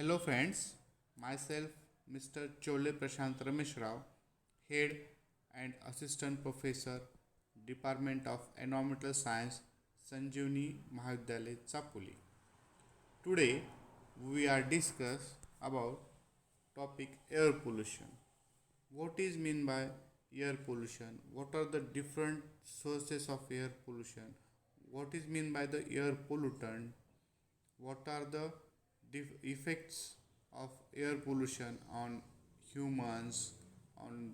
Hello friends, myself Mr. Chole Prashant Ramesh Rao, Head and Assistant Professor, Department of Environmental Science, Sanjeevani Mahavidyalaya Chapuli. Today we are discuss about topic air pollution. What is mean by air pollution? What are the different sources of air pollution? What is mean by the air pollutant? What are the effects of air pollution on humans, on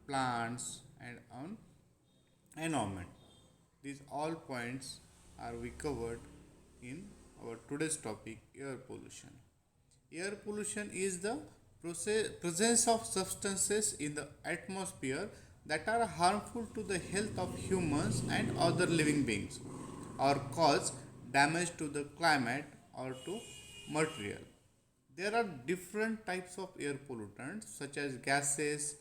plants, and on environment? These all points are we covered in our today's topic, air pollution. Air pollution is the presence of substances in the atmosphere that are harmful to the health of humans and other living beings or cause damage to the climate or to material. There are different types of air pollutants such as gases,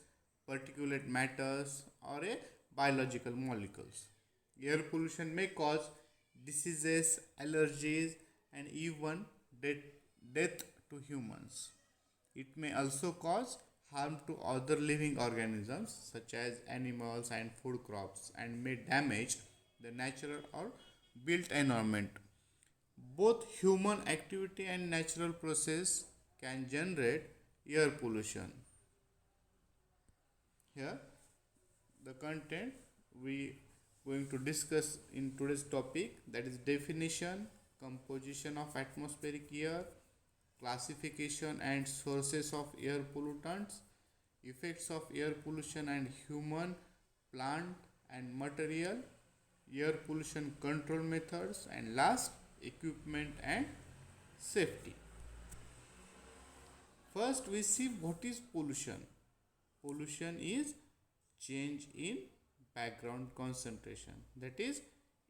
particulate matters, or a biological molecules. Air pollution may cause diseases, allergies, and even death to humans. It may also cause harm to other living organisms such as animals and food crops and may damage the natural or built environment. Both human activity and natural process can generate air pollution. Here the content we going to discuss in today's topic, that is definition, composition of atmospheric air, classification and sources of air pollutants, effects of air pollution and human, plant and material, air pollution control methods, and last, equipment and safety. First we see what is pollution. Pollution is change in background concentration, that is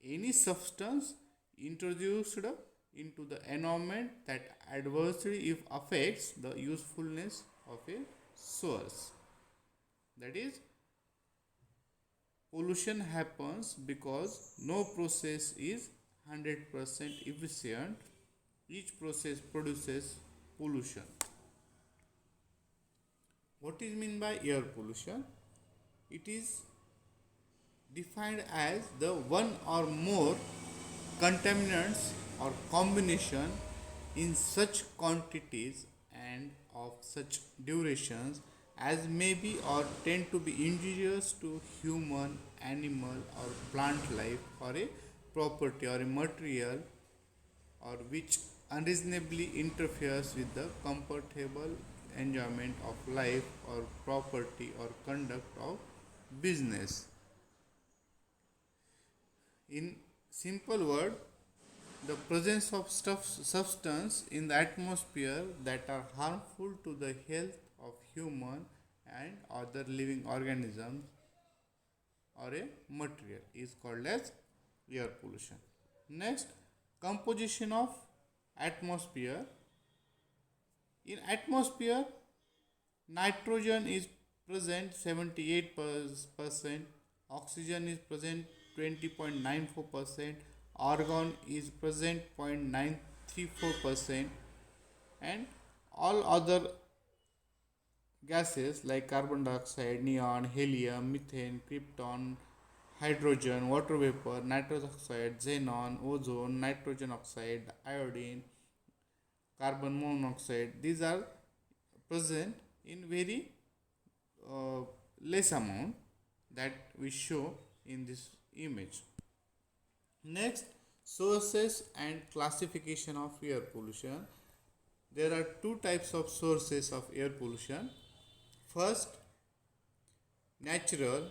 any substance introduced into the environment that adversely affects the usefulness of a source. That is, pollution happens because no process is 100% efficient. Each process produces pollution. What is meant by air pollution? It is defined as the one or more contaminants or combination in such quantities and of such durations as may be or tend to be injurious to human, animal, or plant life, or a property or a material, or which unreasonably interferes with the comfortable enjoyment of life or property or conduct of business. In simple word, the presence of substance in the atmosphere that are harmful to the health of human and other living organisms or a material is called as air pollution. Next, composition of atmosphere. In atmosphere, nitrogen is present 78%, oxygen is present 20.94%, argon is present 0.934%, and all other gases like carbon dioxide, neon, helium, methane, krypton, hydrogen, water vapor, nitrous oxide, xenon, ozone, nitrogen oxide, iodine, carbon monoxide, these are present in very uh, less amount that we show in this image. Next, sources and classification of air pollution. There are two types of sources of air pollution. First, natural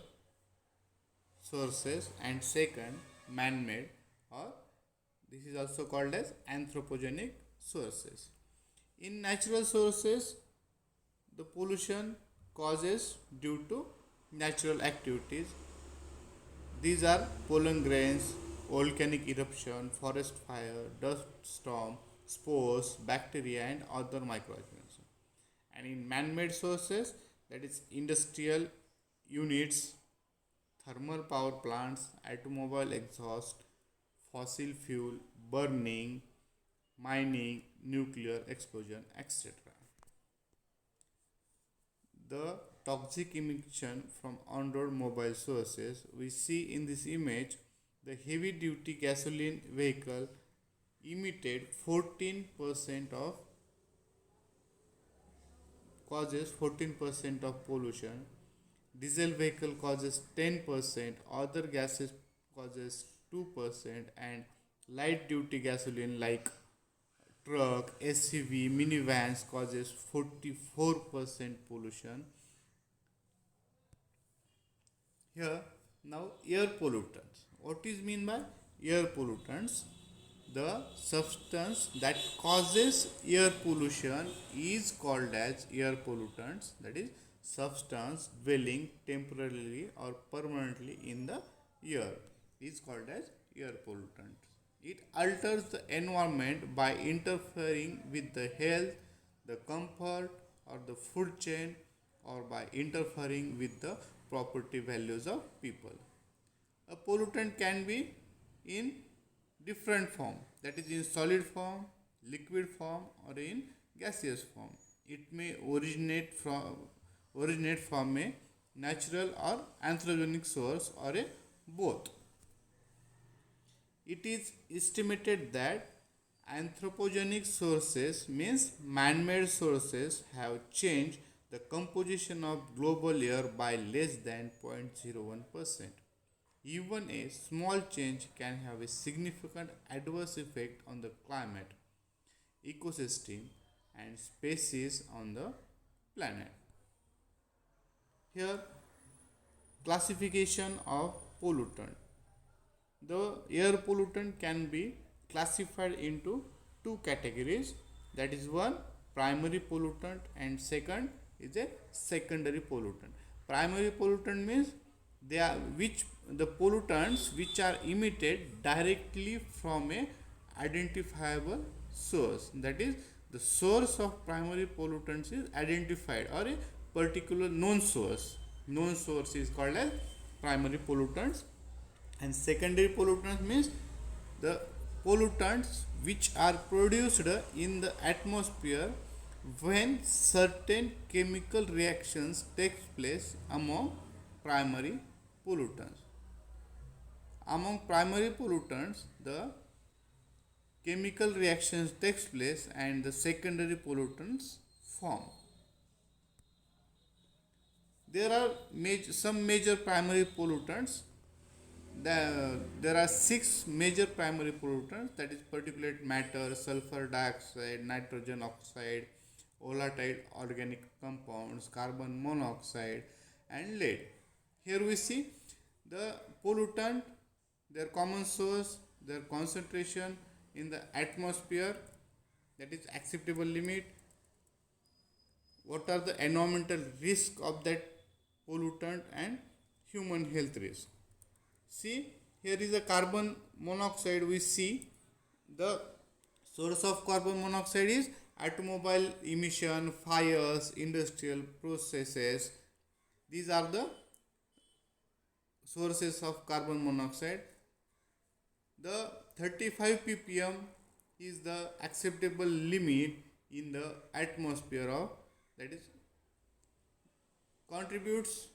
sources, and second, man-made, or this is also called as anthropogenic sources. In natural sources, the pollution causes due to natural activities. These are pollen grains, volcanic eruption, forest fire, dust storm, spores, bacteria, and other microorganisms. And in man-made sources, that is industrial units, thermal power plants, automobile exhaust, fossil fuel burning, mining, nuclear explosion, etc. The toxic emission from on-road mobile sources, we see in this image the heavy duty gasoline vehicle emitted 14% of causes 14% of pollution. Diesel vehicle causes 10%, other gases causes 2%, and light duty gasoline like truck, SUV, minivans causes 44% pollution. Here now air pollutants. What is mean by air pollutants? The substance that causes air pollution is called as air pollutants. That is substance dwelling temporarily or permanently in the air is called as air pollutant. It alters the environment by interfering with the health, the comfort, or the food chain, or by interfering with the property values of people. A pollutant can be in different form, that is in solid form, liquid form, or in gaseous form. It may originate from a natural or anthropogenic source or a both. It is estimated that anthropogenic sources means man-made sources have changed the composition of global air by less than 0.01%. Even a small change can have a significant adverse effect on the climate, ecosystem, and species on the planet. Here, classification of pollutant. The air pollutant can be classified into two categories, that is one primary pollutant and second is a secondary pollutant. Primary pollutant means they are which the pollutants which are emitted directly from a identifiable source, that is the source of primary pollutants is identified or a particular known source is called as primary pollutants. And secondary pollutants means the pollutants which are produced in the atmosphere when certain chemical reactions take place among primary pollutants. Among primary pollutants, the chemical reactions takes place and the secondary pollutants form. There are some major primary pollutants. There are 6 major primary pollutants, that is particulate matter, sulfur dioxide, nitrogen oxide, volatile organic compounds, carbon monoxide, and lead. Here we see the pollutant, their common source, their concentration in the atmosphere, that is acceptable limit, what are the environmental risk of that pollutant, and human health risk. See, here is a carbon monoxide. We see the source of carbon monoxide is automobile emission, fires, industrial processes. These are the sources of carbon monoxide. The 35 ppm is the acceptable limit in the atmosphere of, that is contributes,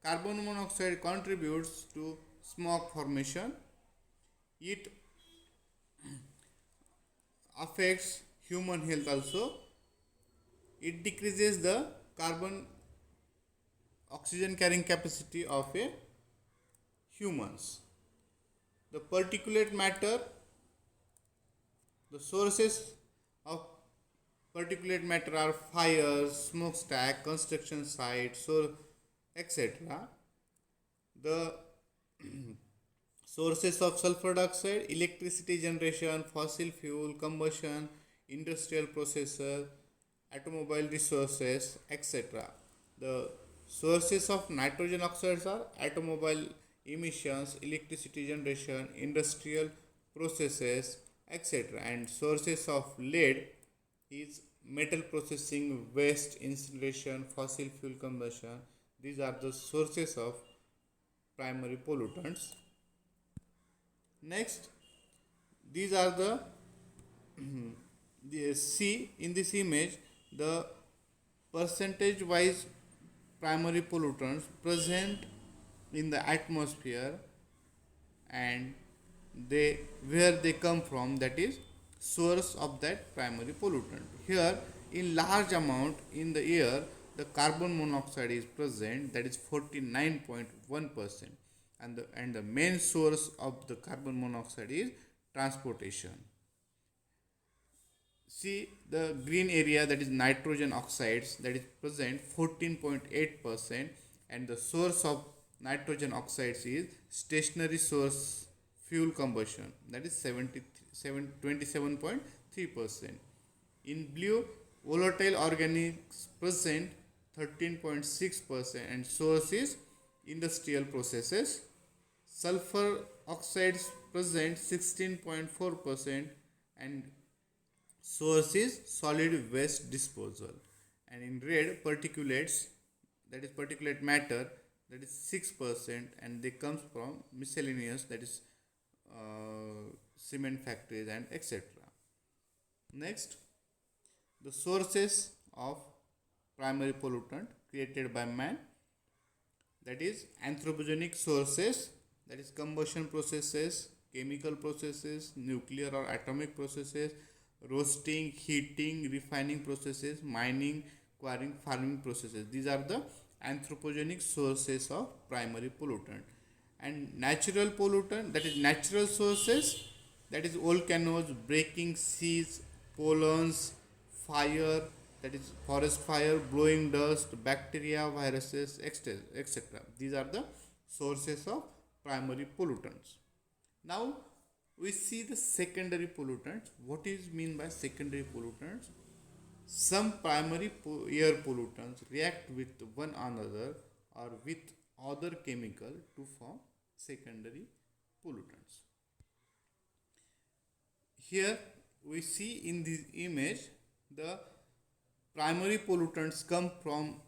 carbon monoxide contributes to smoke formation. It affects human health also. It decreases the carbon oxygen carrying capacity of a humans. The particulate matter, the sources of particulate matter are fires, smokestack, construction sites, so etc. The sources of sulfur dioxide, electricity generation, fossil fuel combustion, industrial processor, automobile resources, etc. The sources of nitrogen oxides are automobile emissions, electricity generation, industrial processes, etc. And sources of lead is metal processing, waste incineration, fossil fuel combustion. These are the sources of primary pollutants. Next, these are see in this image the percentage wise primary pollutants present in the atmosphere and they where they come from, that is source of that primary pollutant. Here in large amount in the air the carbon monoxide is present, that is 49.1%, and the main source of the carbon monoxide is transportation. See the green area, that is nitrogen oxides, that is present 14.8%, and the source of nitrogen oxides is stationary source fuel combustion, that is 27.3%. In blue, volatile organics present 13.6%, and source is industrial processes. Sulfur oxides present 16.4%, and source is solid waste disposal. And in red, particulates, that is particulate matter, that is 6%, and they comes from miscellaneous, that is cement factories and etc. Next, the sources of primary pollutant created by man, that is anthropogenic sources, that is combustion processes, chemical processes, nuclear or atomic processes, roasting, heating, refining processes, mining, quarrying, farming processes. These are the anthropogenic sources of primary pollutant. And natural pollutant, that is natural sources, that is volcanoes, breaking seas, pollens, fire, that is forest fire, blowing dust, bacteria, viruses, etc. These are the sources of primary pollutants. Now we see the secondary pollutants. What is mean by secondary pollutants? Some primary air pollutants react with one another or with other chemical to form secondary pollutants. Here we see in this image the primary pollutants come from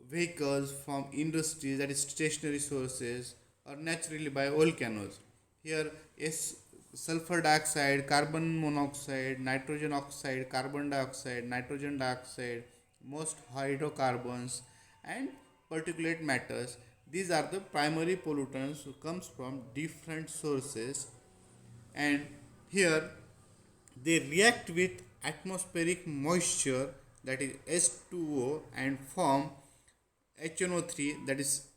vehicles, from industries, that is stationary sources, or naturally by volcanoes. Here is sulfur dioxide, carbon monoxide, nitrogen oxide, carbon dioxide, nitrogen dioxide, most hydrocarbons, and particulate matters. These are the primary pollutants who comes from different sources, and here they react with atmospheric moisture, that is H2O, and form HNO3, that is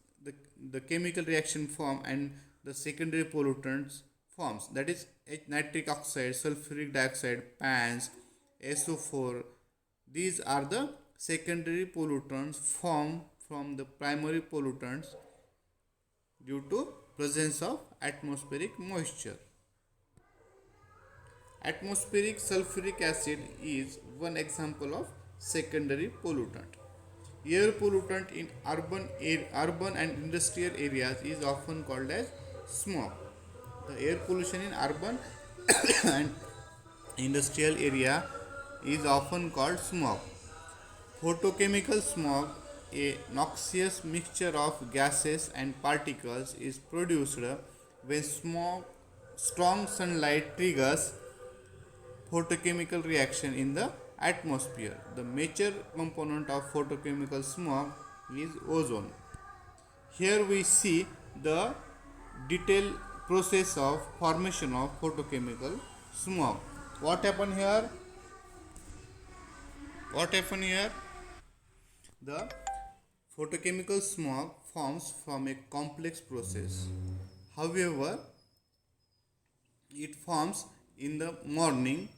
the chemical reaction form, and the secondary pollutants forms, that is nitric oxide, sulfuric dioxide, PANS, SO4. These are the secondary pollutants formed from the primary pollutants due to presence of atmospheric moisture. Atmospheric sulfuric acid is one example of secondary pollutant. Air pollutant in urban and industrial areas is often called as smog. The air pollution in urban and industrial area is often called smog. Photochemical smog, a noxious mixture of gases and particles, is produced when strong sunlight triggers photochemical reaction in the atmosphere. The major component of photochemical smog is ozone. Here we see the detailed process of formation of photochemical smog. What happened here? The photochemical smog forms from a complex process. However, it forms in the morning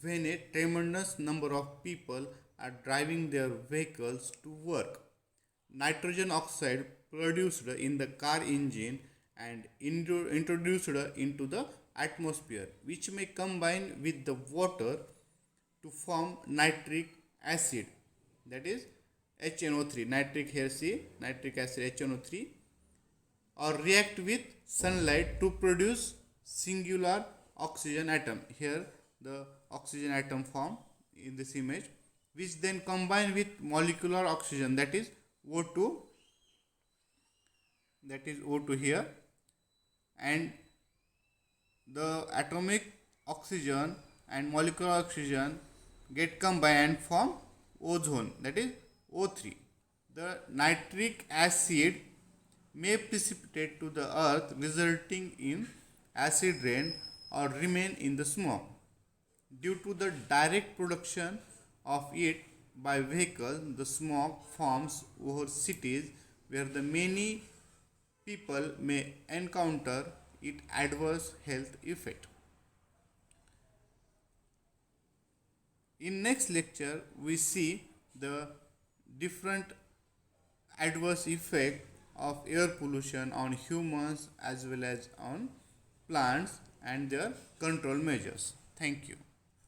when a tremendous number of people are driving their vehicles to work. Nitrogen oxide produced in the car engine and introduced into the atmosphere, which may combine with the water to form nitric acid, that is HNO3, nitric here see nitric acid HNO3, or react with sunlight to produce singular oxygen atom. Here the oxygen atom form in this image, which then combine with molecular oxygen, that is O2, here, and the atomic oxygen and molecular oxygen get combined and form ozone, that is O3. The nitric acid may precipitate to the earth, resulting in acid rain or remain in the smoke. Due to the direct production of it by vehicles, the smoke forms over cities where the many people may encounter its adverse health effect. In next lecture, we see the different adverse effect of air pollution on humans as well as on plants and their control measures. Thank you.